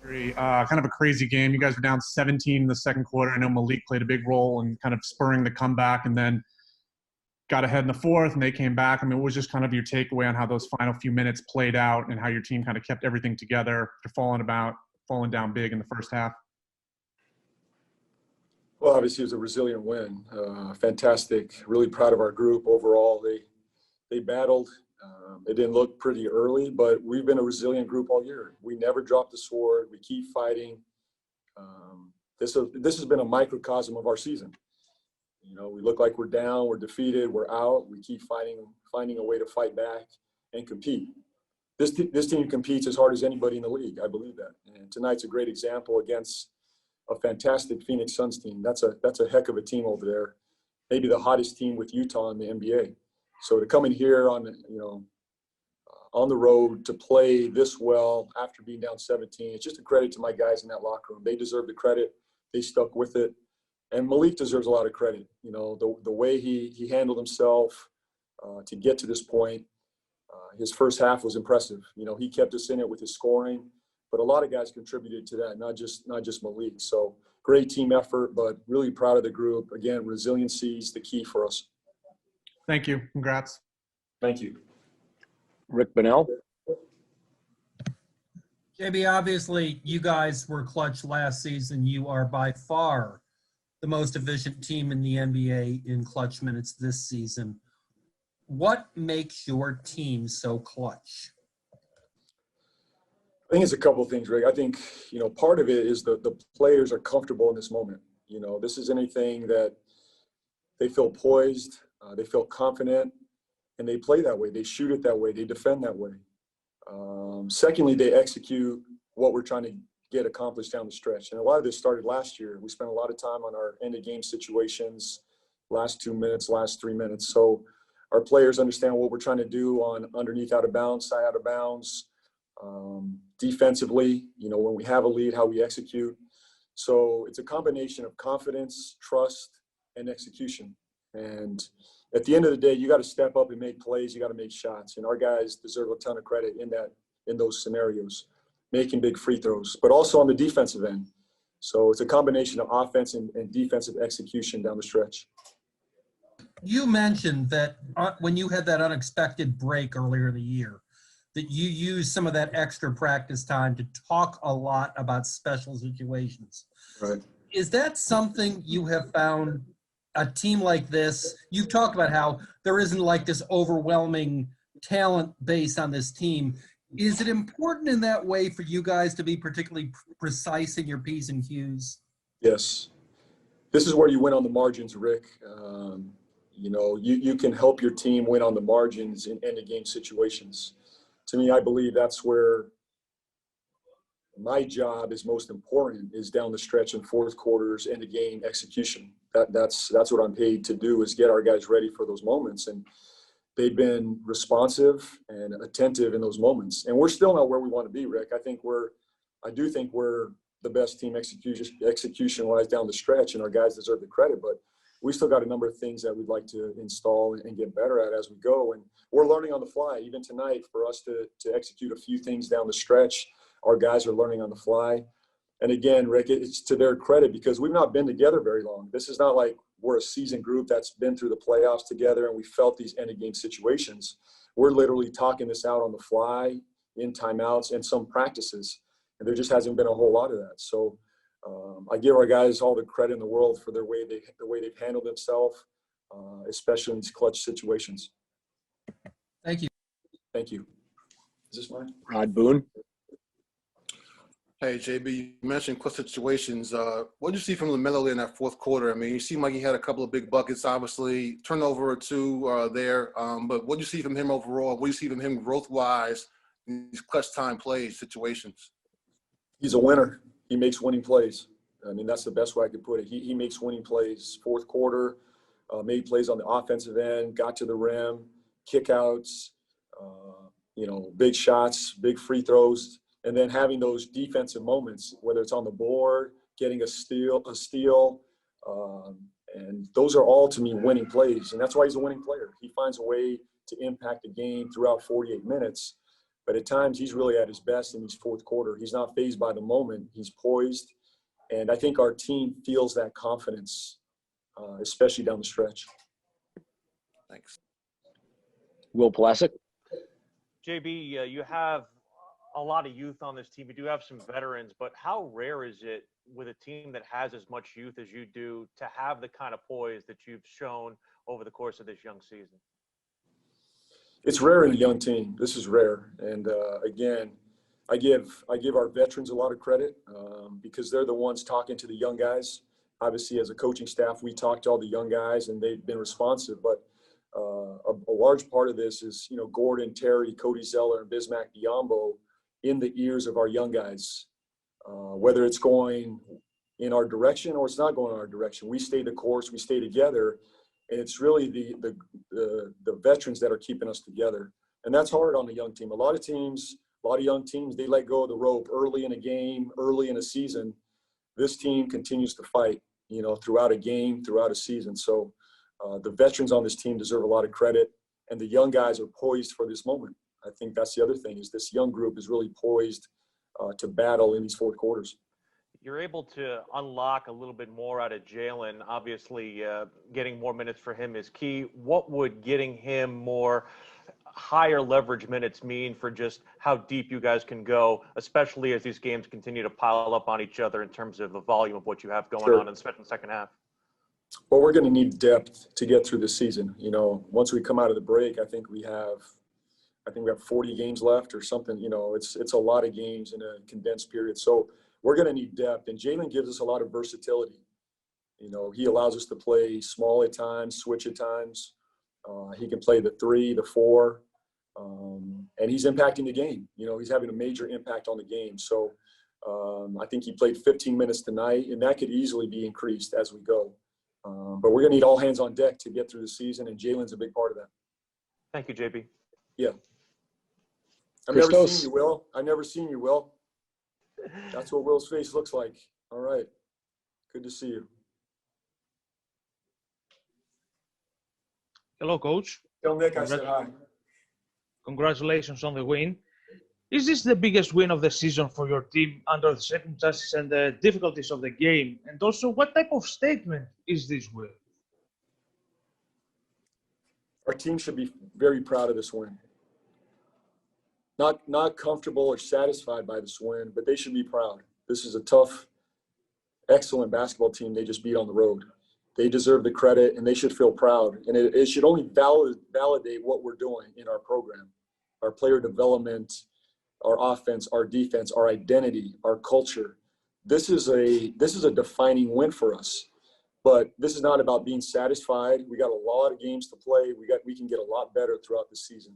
Kind of a crazy game. You guys were down 17 in the second quarter. I know Malik played a big role in kind of spurring the comeback, and then got ahead in the fourth, and they came back. I mean, what was just kind of your takeaway on how those final few minutes played out and how your team kind of kept everything together after falling down big in the first half? Well, obviously it was a resilient win. Fantastic. Really proud of our group overall. They battled. It didn't look pretty early, but we've been a resilient group all year. We never dropped the sword. We keep fighting. This has been a microcosm of our season. You know, we look like we're down, we're defeated, we're out. We keep finding a way to fight back and compete. This team competes as hard as anybody in the league. I believe that. And tonight's a great example against a fantastic Phoenix Suns team. That's a heck of a team over there. Maybe the hottest team with Utah in the NBA. So to come in here on the road to play this well after being down 17, it's just a credit to my guys in that locker room. They deserve the credit. They stuck with it. And Malik deserves a lot of credit. You know, the way he handled himself to get to this point. His first half was impressive. You know, he kept us in it with his scoring, but a lot of guys contributed to that, not just Malik. So great team effort, but really proud of the group. Again, resiliency is the key for us. Thank you. Congrats. Thank you. Rick Bonnell. JB, obviously you guys were clutch last season. You are by far the most efficient team in the NBA in clutch minutes this season. What makes your team so clutch? I think it's a couple of things, Rick. I think, you know, part of it is the players are comfortable in this moment. You know, this is anything that they feel poised, they feel confident, and they play that way. They shoot it that way. They defend that way. Secondly, they execute what we're trying to get accomplished down the stretch. And a lot of this started last year. We spent a lot of time on our end-of-game situations, last 2 minutes, last 3 minutes. So our players understand what we're trying to do on underneath out of bounds, side out of bounds, defensively, you know, when we have a lead, how we execute. So it's a combination of confidence, trust, and execution. And at the end of the day, you got to step up and make plays. You got to make shots. And our guys deserve a ton of credit in those scenarios, making big free throws, but also on the defensive end. So it's a combination of offense and defensive execution down the stretch. You mentioned that when you had that unexpected break earlier in the year, that you used some of that extra practice time to talk a lot about special situations. Right. Is that something you have found a team like this? You've talked about how there isn't like this overwhelming talent base on this team. Is it important in that way for you guys to be particularly precise in your P's and Q's? Yes. This is where you win on the margins, Rick. You know, you can help your team win on the margins in end-of-game situations. To me, I believe that's where my job is most important, is down the stretch in fourth quarters, end-of-game execution. That's what I'm paid to do, is get our guys ready for those moments. And they've been responsive and attentive in those moments. And we're still not where we want to be, Rick. I do think we're the best team execution-wise down the stretch, and our guys deserve the credit. But we still got a number of things that we'd like to install and get better at as we go. And we're learning on the fly. Even tonight, for us to execute a few things down the stretch, our guys are learning on the fly. And again, Rick, it's to their credit because we've not been together very long. This is not like we're a seasoned group that's been through the playoffs together and we felt these end-of-game situations. We're literally talking this out on the fly, in timeouts, and some practices. And there just hasn't been a whole lot of that. So I give our guys all the credit in the world for the way they've handled themselves, especially in these clutch situations. Thank you. Thank you. Is this mine? Rod Boone. Hey, JB, you mentioned clutch situations. What did you see from LaMelo in that fourth quarter? I mean, you seemed like he had a couple of big buckets, obviously, turnover or two there. But what did you see from him overall? What do you see from him growth-wise in these clutch time plays situations? He's a winner. He makes winning plays. I mean, that's the best way I could put it. He makes winning plays. Fourth quarter, made plays on the offensive end, got to the rim, kickouts, big shots, big free throws, and then having those defensive moments, whether it's on the board, getting a steal, and those are all, to me, winning plays. And that's why he's a winning player. He finds a way to impact the game throughout 48 minutes. But at times he's really at his best in his fourth quarter. He's not fazed by the moment. He's poised. And I think our team feels that confidence, especially down the stretch. Thanks. Will Pulaski. JB, you have a lot of youth on this team. You do have some veterans, but how rare is it with a team that has as much youth as you do to have the kind of poise that you've shown over the course of this young season? It's rare in a young team. This is rare. And again, I give our veterans a lot of credit because they're the ones talking to the young guys. Obviously, as a coaching staff, we talk to all the young guys, and they've been responsive. But a large part of this is, Gordon, Terry, Cody Zeller, and Bismack Biombo in the ears of our young guys. Whether it's going in our direction or it's not going in our direction, we stay the course, we stay together. And it's really the veterans that are keeping us together. And that's hard on a young team. A lot of young teams, they let go of the rope early in a game, early in a season. This team continues to fight, throughout a game, throughout a season. So the veterans on this team deserve a lot of credit, and the young guys are poised for this moment. I think that's the other thing, is this young group is really poised to battle in these fourth quarters. You're able to unlock a little bit more out of Jalen. Obviously, getting more minutes for him is key. What would getting him more higher leverage minutes mean for just how deep you guys can go, especially as these games continue to pile up on each other in terms of the volume of what you have going on in the second half? Well, we're going to need depth to get through this season. Once we come out of the break, I think we have 40 games left or something. It's a lot of games in a condensed period. So we're going to need depth, and Jalen gives us a lot of versatility. He allows us to play small at times, switch at times. He can play the 3, the 4, and he's impacting the game. He's having a major impact on the game. So I think he played 15 minutes tonight, and that could easily be increased as we go. But we're going to need all hands on deck to get through the season, and Jalen's a big part of that. Thank you, JB. Yeah. I've never seen you, Will. That's what Will's face looks like. All right. Good to see you. Hello, Coach. Tell Nick I said hi. Congratulations on the win. Is this the biggest win of the season for your team under the circumstances and the difficulties of the game? And also, what type of statement is this win? Our team should be very proud of this win. Not comfortable or satisfied by this win, but they should be proud. This is a tough, excellent basketball team they just beat on the road. They deserve the credit, and they should feel proud. And it should only validate what we're doing in our program, our player development, our offense, our defense, our identity, our culture. This is a defining win for us. But this is not about being satisfied. We got a lot of games to play. We can get a lot better throughout the season.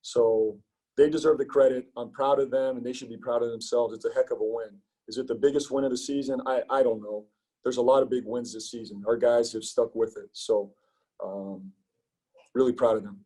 So they deserve the credit. I'm proud of them, and they should be proud of themselves. It's a heck of a win. Is it the biggest win of the season? I don't know. There's a lot of big wins this season. Our guys have stuck with it. So really proud of them.